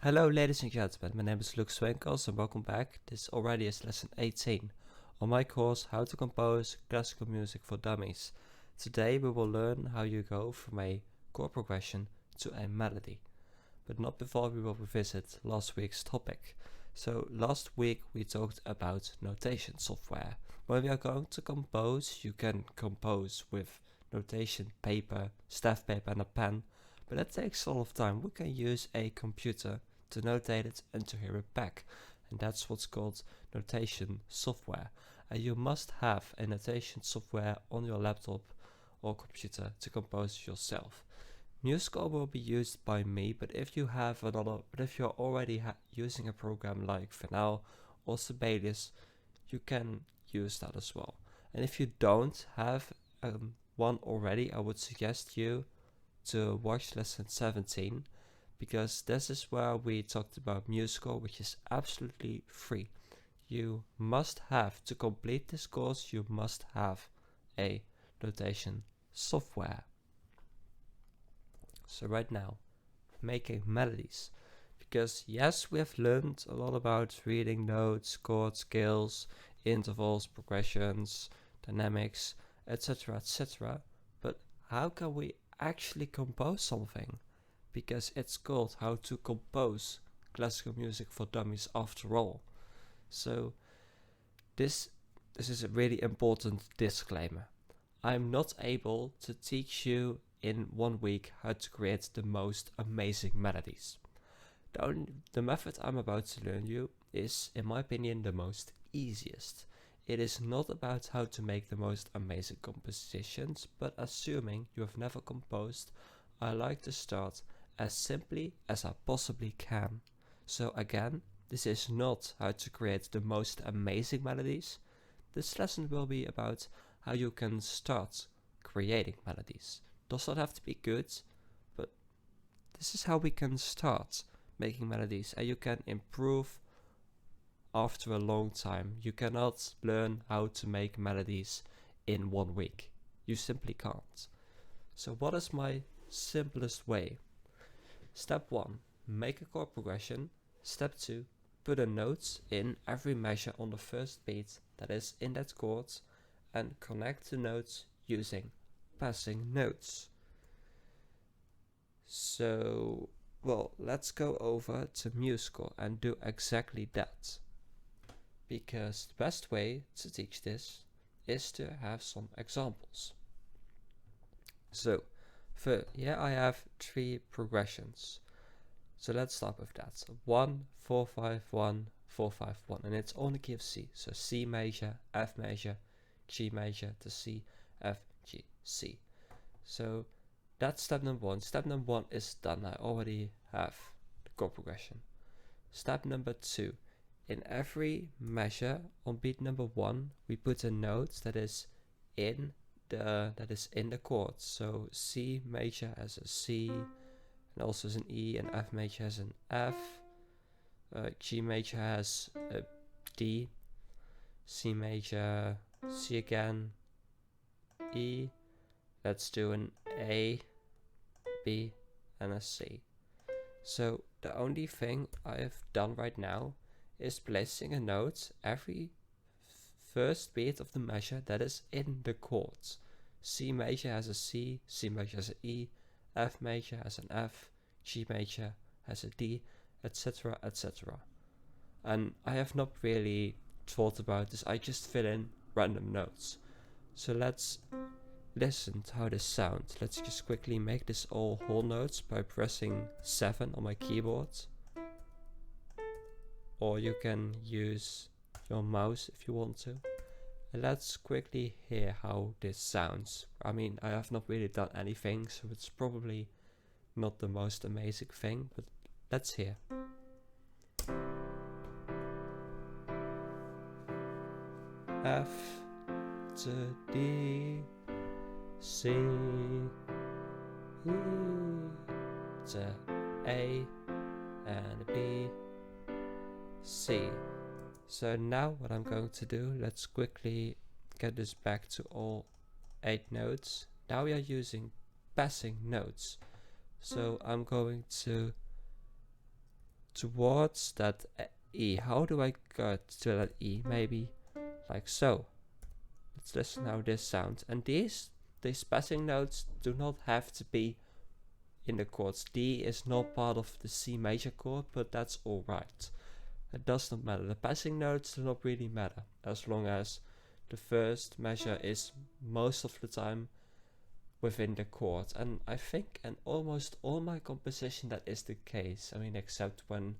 Hello ladies and gentlemen, my name is Luuk Swinkels and welcome back. This already is lesson 18 on my course How to Compose Classical Music for Dummies. Today we will learn how you go from a chord progression to a melody. But not before we will revisit last week's topic. So last week we talked about notation software. When we are going to compose, you can compose with notation paper, staff paper and a pen. But that takes a lot of time. We can use a computer to notate it and to hear it back, and that's what's called notation software. And you must have a notation software on your laptop or computer to compose yourself. MuseScore will be used by me, but if you have if you're already using a program like Final or Sibelius, you can use that as well. And if you don't have one already, I would suggest you to watch lesson 17, because this is where we talked about MuseScore, which is absolutely free. You must have, to complete this course, you must have a notation software. So right now, making melodies. Because yes, we have learned a lot about reading notes, chord scales, intervals, progressions, dynamics, etc., etc. But how can we actually compose something? Because it's called How to Compose Classical Music for Dummies after all. So this is a really important disclaimer. I'm not able to teach you in 1 week how to create the most amazing melodies. The method I'm about to learn you is, in my opinion, the most easiest. It is not about how to make the most amazing compositions, but assuming you have never composed, I like to start as simply as I possibly can. So again, this is not how to create the most amazing melodies. This lesson will be about how you can start creating melodies. Does not have to be good, but this is how we can start making melodies, and you can improve after a long time. You cannot learn how to make melodies in 1 week. You simply can't. So what is my simplest way? Step 1, make a chord progression. Step 2, put a note in every measure on the first beat that is in that chord and connect the notes using passing notes. So, well, let's go over to MuseScore and do exactly that. Because the best way to teach this is to have some examples. So, here I have 3 progressions. So let's start with that. So 1, 4, 5, 1, 4, 5, 1. And it's on the key of C. So C major, F major, G major to C, F, G, C. So that's step number 1. Step number 1 is done. I already have the chord progression. Step number 2. In every measure on beat number 1, we put a note that is in the chord. So C major has a C, and also has an E, and F major has an F. G major has a D, C major, C again, E. Let's do an A, B, and a C. So the only thing I have done right now is placing a note every first beat of the measure that is in the chords. C major has a C, C major has an E, F major has an F, G major has a D, etc., etc. And I have not really thought about this, I just fill in random notes. So let's listen to how this sounds. Let's just quickly make this all whole notes by pressing 7 on my keyboard. Or you can use your mouse if you want to. And let's quickly hear how this sounds. I mean, I have not really done anything, so it's probably not the most amazing thing, but let's hear. F to D, C, E to A, and B, C. So now what I'm going to do, let's quickly get this back to all 8 notes. Now we are using passing notes. So I'm going to towards that E. How do I get to that E? Maybe like so. Let's listen how this sounds. And these passing notes do not have to be in the chords. D is not part of the C major chord, but that's alright. It does not matter. The passing notes do not really matter, as long as the first measure is most of the time within the chord. And I think in almost all my composition that is the case. I mean, except when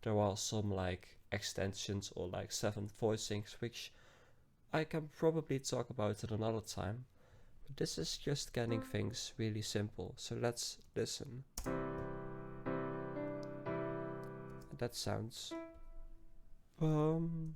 there are some like extensions or like 7th voicings, which I can probably talk about it another time. But this is just getting things really simple. So let's listen. That sounds and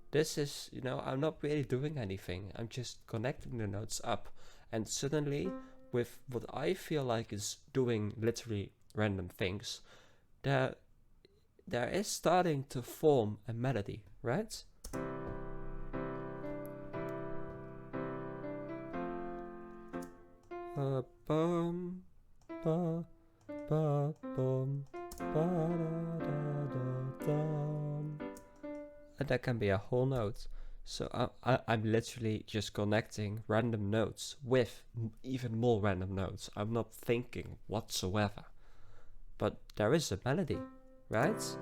this is, you know, I'm not really doing anything. I'm just connecting the notes up, and suddenly with what I feel like is doing literally random things, there is starting to form a melody, right? Bum, ba, ba, bum, ba, da, da, dum. And that can be a whole note. So I'm literally just connecting random notes with even more random notes. I'm not thinking whatsoever. But there is a melody, right?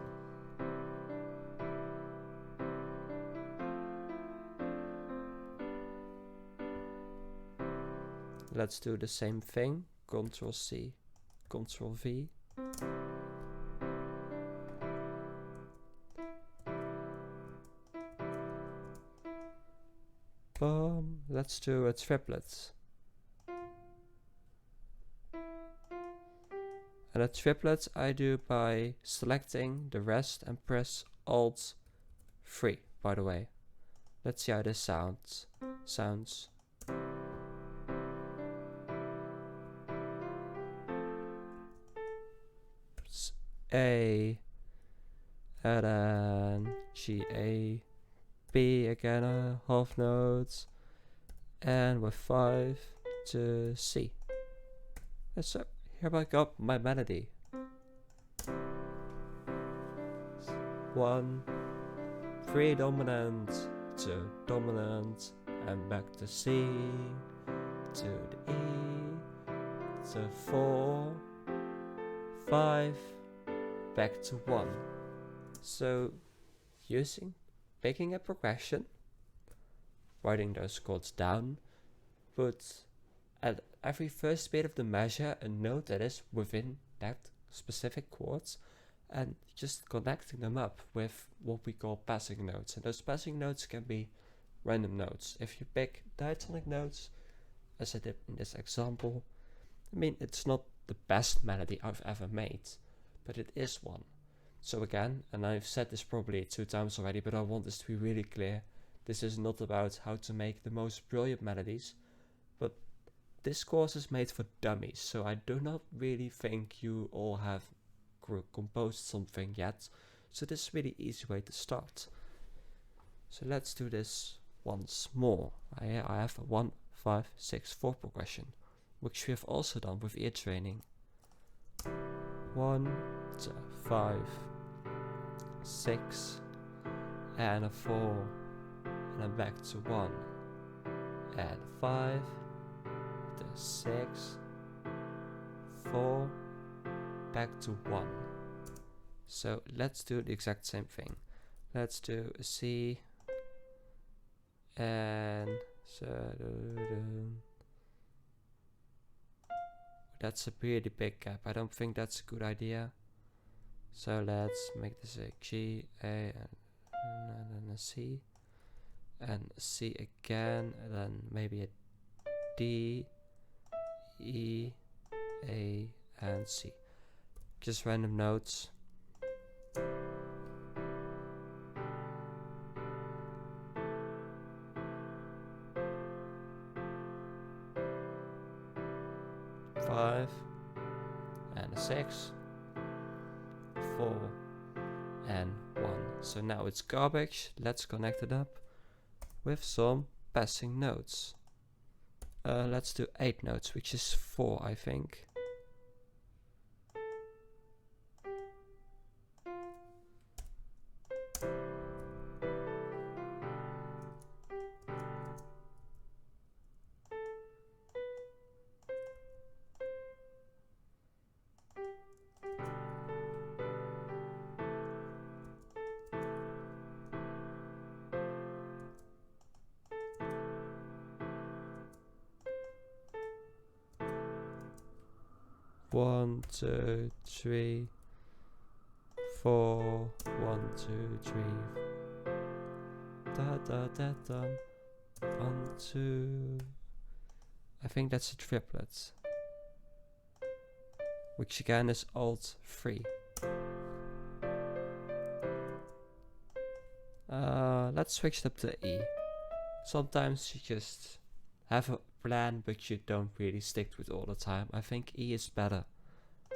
Let's do the same thing. Ctrl C, Ctrl V. Let's do a triplet. And a triplet I do by selecting the rest and press Alt 3, by the way. Let's see how this sounds. A, and then G, A, B again, a half note, and with 5 to C. And so here I got my melody. 1, 3 dominant to dominant, and back to C, to the E, to 4, 5, back to 1. So picking a progression, writing those chords down, but at every first bit of the measure a note that is within that specific chords, and just connecting them up with what we call passing notes. And those passing notes can be random notes. If you pick diatonic notes, as I did in this example, I mean, it's not the best melody I've ever made, but it is one. So again, and I've said this probably 2 times already, but I want this to be really clear, this is not about how to make the most brilliant melodies, but this course is made for dummies, so I do not really think you all have composed something yet, so this is a really easy way to start. So let's do this once more. I have a 1, 5, 6, 4 progression, which we have also done with ear training. 1 to 5, 6, and a 4, and then back to 1, and 5, to 6, 4, back to 1. So let's do the exact same thing. Let's do a C, and so that's a pretty big gap. I don't think that's a good idea. So let's make this a G, A, and then a C, and C again, and then maybe a D, E, A, and C. Just random notes. Five, and a 6, 4, and 1. So now it's garbage. Let's connect it up. with some passing notes. Let's do 8 notes, which is 4, I think. One, two, three, 4. 1, 2, 3. Da da da da. 1, 2. I think that's a triplet, which again is alt 3. Let's switch it up to E. Sometimes you just have a plan, but you don't really stick to it all the time. I think E is better,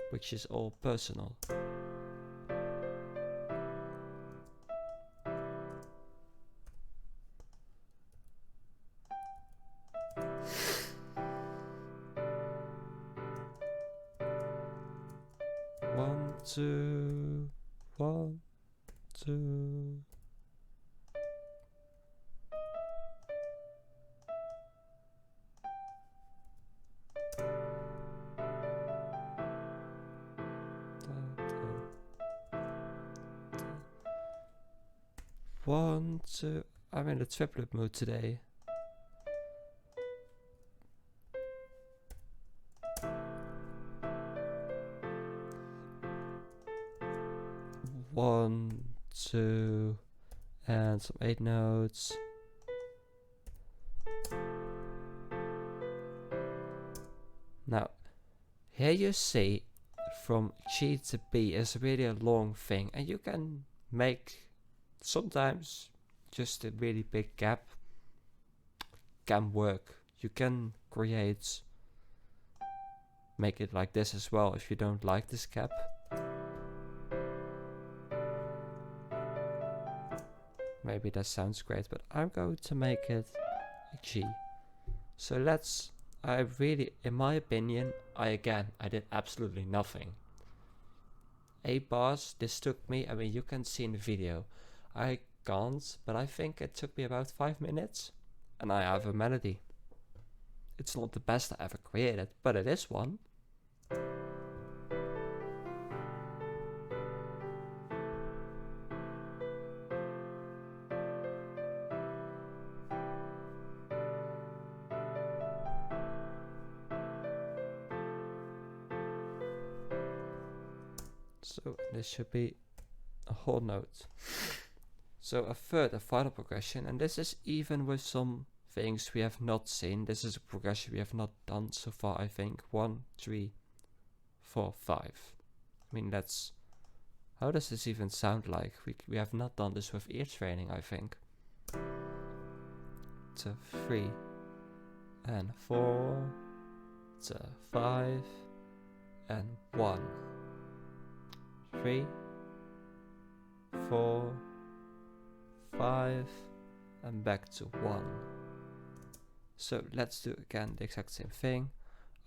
which is all personal. One, two, 1, 2. One, two. I'm in the triplet mood today. One, 2, and some 8 notes. Now, here you see from G to B is really a long thing, and you can make sometimes just a really big gap can work. You can make it like this as well if you don't like this gap. Maybe that sounds great, but I'm going to make it a G. So in my opinion, I did absolutely nothing. 8 bars, this took me, you can see in the video. I can't, but I think it took me about 5 minutes, and I have a melody. It's not the best I ever created, but it is one. So this should be a whole note. So a third, a final progression, and this is even with some things we have not seen. This is a progression we have not done so far, I think. 1, 3, 4, 5. How does this even sound like? We have not done this with ear training, I think. To 3 and 4 to 5 and 1. 3, 4, 5 and back to 1. So let's do again the exact same thing.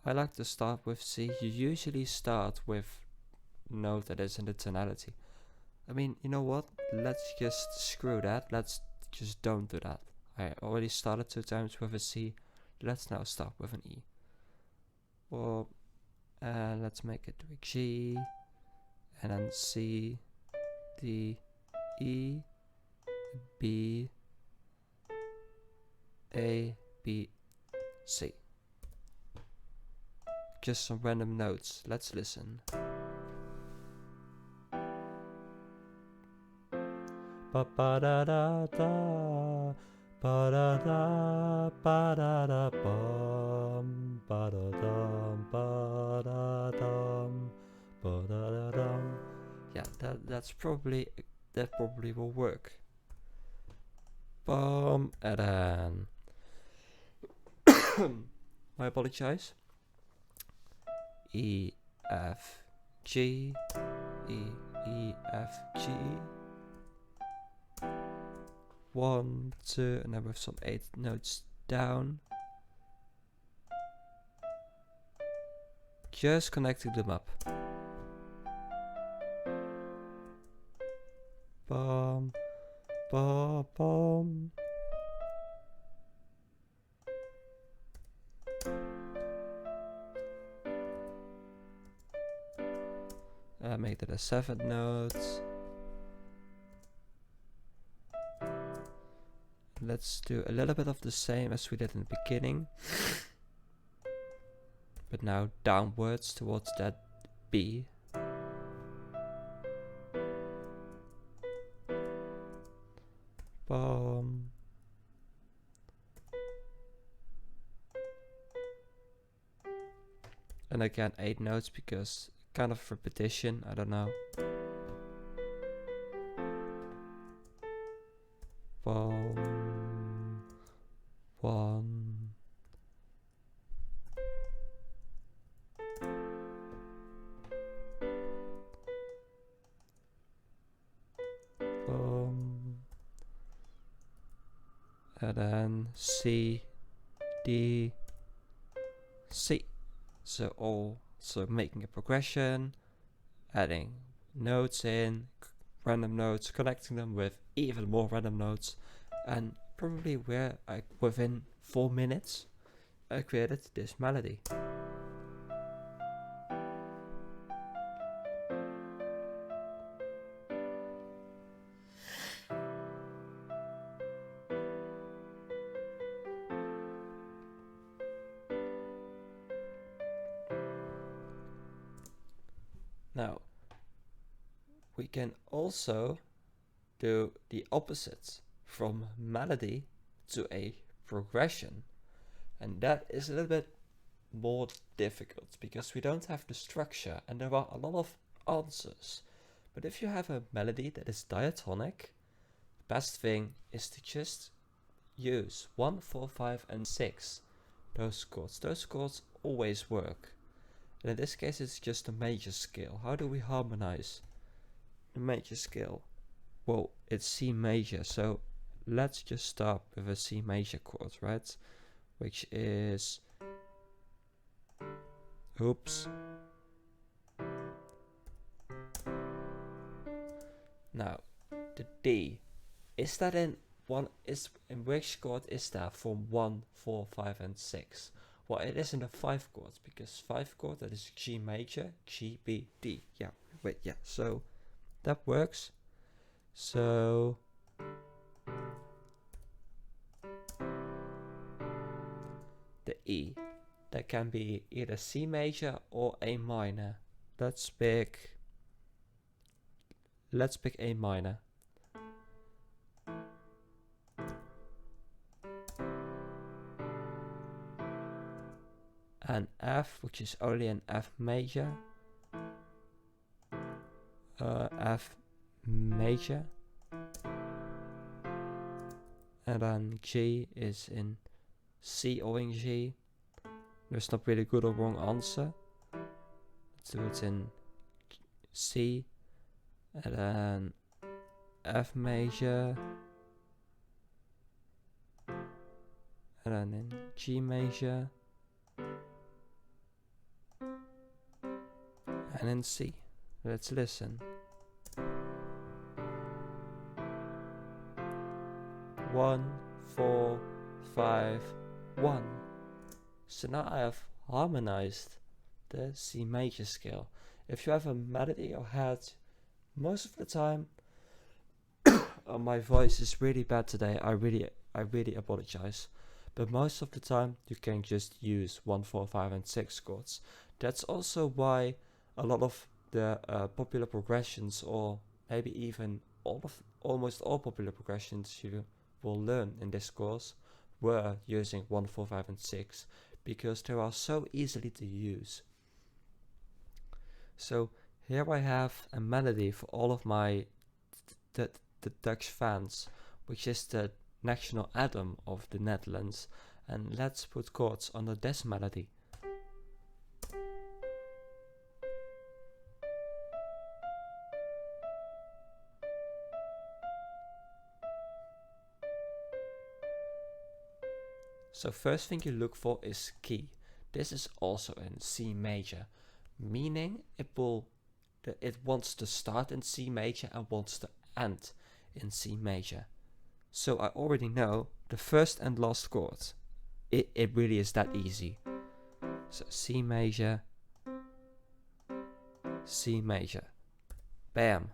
I like to start with C. You usually start with note that is in the tonality. You know what? Let's just screw that. Let's just don't do that. I already started 2 times with a C. Let's now start with an E. Or let's make it a G. And then C, D, E, B, A, B, C. Just some random notes. Let's listen. Ba ba da da da, ba da da, ba da da bum, ba da dum, ba da dum. Yeah, that probably will work. And then I apologize. E, F, G, E, F, G. 1, 2, and then with some 8 notes down. Just connecting them up. Bum, bum, bum. Make that a 7th note. Let's do a little bit of the same as we did in the beginning, but now downwards towards that B. Bum. And again 8 notes because kind of repetition, I don't know. Bum. 1. Bum. And then C, D, C. So also making a progression, adding notes in, random notes, connecting them with even more random notes, and probably within 4 minutes I created this melody. Now, we can also do the opposite from melody to a progression. And that is a little bit more difficult because we don't have the structure and there are a lot of answers. But if you have a melody that is diatonic, the best thing is to just use 1, 4, 5, and 6. Those chords. Those chords always work. And in this case it's just a major scale. How do we harmonize the major scale? Well, it's C major, so let's just start with a C major chord, right? Which is, oops. Now, the D, is that in which chord is that from 1, 4, 5, and 6? Well, it is in the 5 chords, because 5 chord, that is G major, G, B, D. Yeah, wait, yeah, so that works. So the E, that can be either C major or A minor. Let's pick A minor. And F, which is only an F major. F major. And then G is in C or in G. There's not really good or wrong answer. Let's do it in C. And then F major. And then in G major. And in C. Let's listen. 1, 4, 5, 1. So now I have harmonized the C major scale. If you have a melody or head, most of the time, my voice is really bad today. I really apologize. But most of the time, you can just use 1, 4, 5, and 6 chords. That's also why a lot of the popular progressions, or maybe even almost all popular progressions you will learn in this course, were using 1, 4, 5, and 6, because they are so easily to use. So here I have a melody for all of my the Dutch fans, which is the national anthem of the Netherlands, and let's put chords under this melody. So first thing you look for is key. This is also in C major, meaning it wants to start in C major and wants to end in C major. So I already know the first and last chord. It really is that easy. So C major, C major. Bam.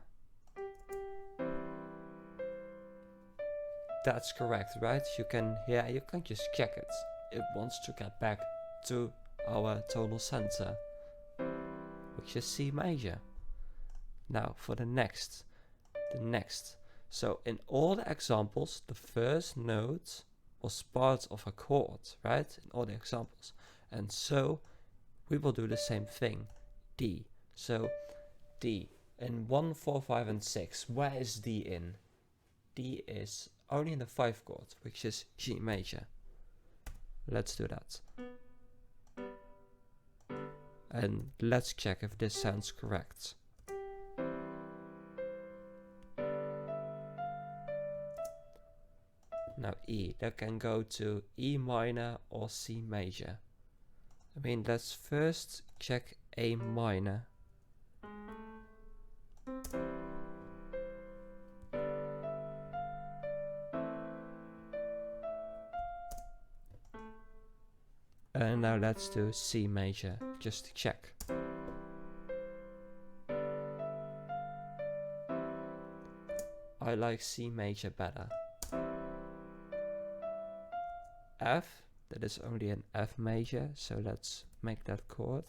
That's correct, right? You can just check it. It wants to get back to our tonal center, which is C major. Now for the next. So in all the examples, the first note was part of a chord, right? In all the examples. And so we will do the same thing. D. So D. In 1, 4, 5 and 6, where is D in? D is only in the 5 chord, which is G major. Let's do that. And let's check if this sounds correct. Now E, that can go to E minor or C major. I mean, let's first check A minor. And now let's do C major, just to check. I like C major better. F, that is only an F major, so let's make that chord.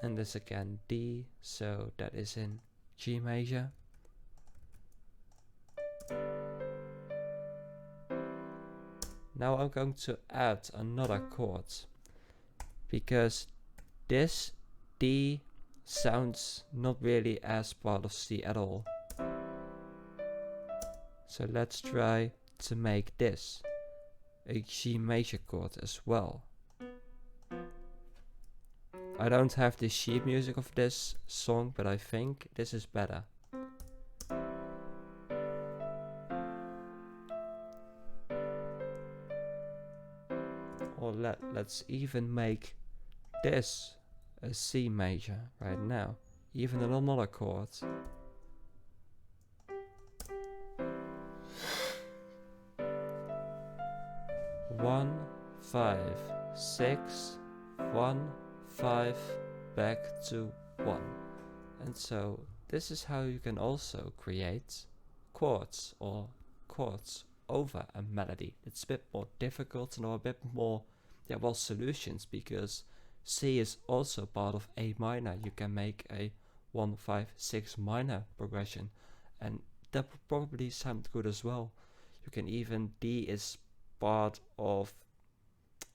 And this again D, so that is in G major. Now I'm going to add another chord, because this D sounds not really as part of C at all. So let's try to make this a G major chord as well. I don't have the sheet music of this song, but I think this is better. Or let's even make this a C major right now, even another chord. One, 5, 6, 1, 5, back to 1. And so this is how you can also create chords or chords over a melody. It's a bit more difficult to know a bit more solutions, because C is also part of A minor. You can make a 1, 5, 6 minor progression, and that would probably sound good as well. You can even, D is part of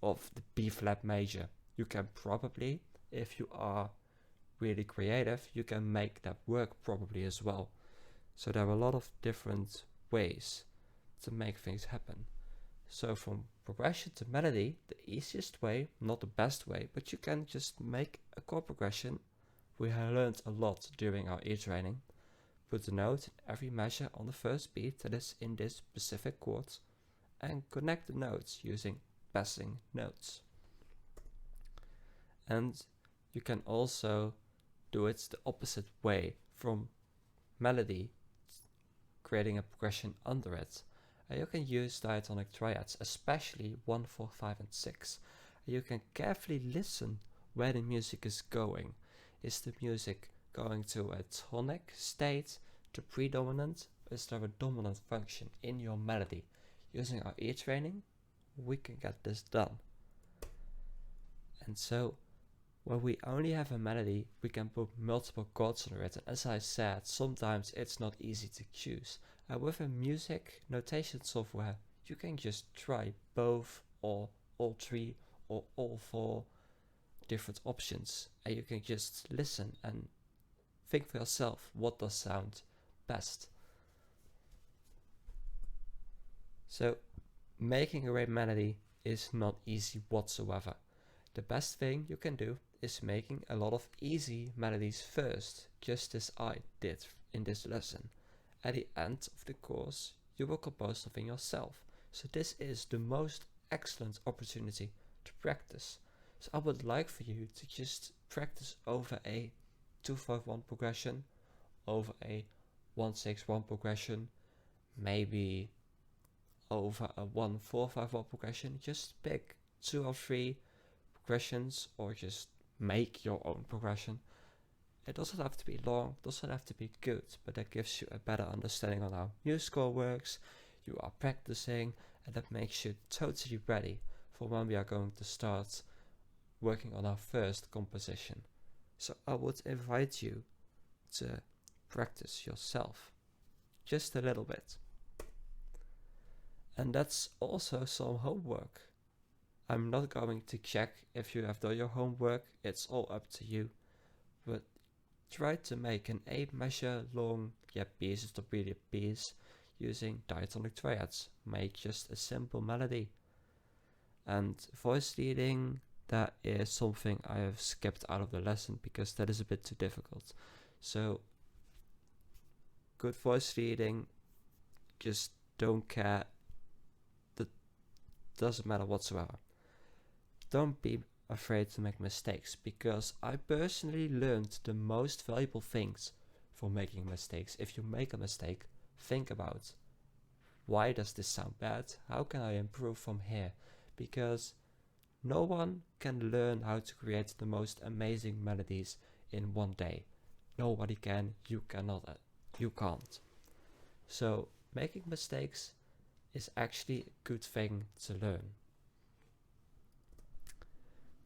the B flat major. You can probably, if you are really creative, you can make that work probably as well. So there are a lot of different ways to make things happen. So from progression to melody, the easiest way, not the best way, but you can just make a chord progression. We have learned a lot during our ear training. Put a note in every measure on the first beat that is in this specific chord, and connect the notes using passing notes. And you can also do it the opposite way, from melody, creating a progression under it. You can use diatonic triads, especially 1, 4, 5 and 6. You can carefully listen where the music is going. Is the music going to a tonic state, to predominant? Is there a dominant function in your melody? Using our ear training, we can get this done. And so, when we only have a melody, we can put multiple chords under it. And as I said, sometimes it's not easy to choose. With a music notation software, you can just try both, or all 3, or all 4 different options. And you can just listen and think for yourself what does sound best. So, making a great melody is not easy whatsoever. The best thing you can do is making a lot of easy melodies first. just as I did in this lesson. At the end of the course, you will compose something yourself. So this is the most excellent opportunity to practice. So I would like for you to just practice over a 2-5-1 progression, over a 1-6-1 progression, maybe over a 1-4-5-1 progression. Just pick 2 or 3 progressions, or just make your own progression. It doesn't have to be long, doesn't have to be good, but that gives you a better understanding on how musical works. You are practicing, and that makes you totally ready for when we are going to start working on our first composition. So I would invite you to practice yourself, just a little bit. And that's also some homework. I'm not going to check if you have done your homework, it's all up to you. But try to make an 8 measure long piece, it's not really a piece, using diatonic triads. Make just a simple melody. And voice leading, that is something I have skipped out of the lesson because that is a bit too difficult. So good voice leading, just don't care, that doesn't matter whatsoever. Don't be afraid to make mistakes, because I personally learned the most valuable things from making mistakes. If you make a mistake, think about, why does this sound bad? How can I improve from here? Because no one can learn how to create the most amazing melodies in one day. Nobody can, you cannot, you can't. So making mistakes is actually a good thing to learn.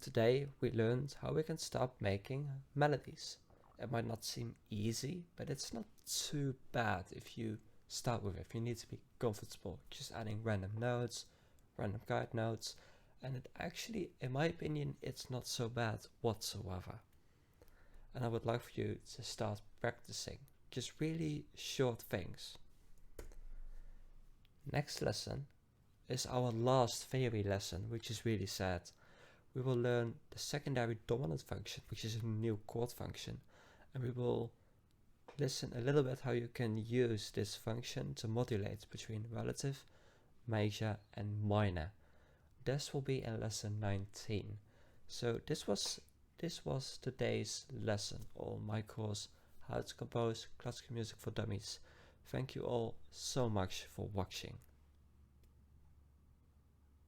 Today we learned how we can start making melodies. It might not seem easy, but it's not too bad if you start with it. If you need to be comfortable, just adding random notes, random guide notes, and it actually, in my opinion, it's not so bad whatsoever. And I would like for you to start practicing just really short things. Next lesson is our last theory lesson, which is really sad. We will learn the secondary dominant function, which is a new chord function, and we will listen a little bit how you can use this function to modulate between relative, major and minor. This will be in lesson 19. So this was today's lesson on my course, How to Compose Classical Music for Dummies. Thank you all so much for watching.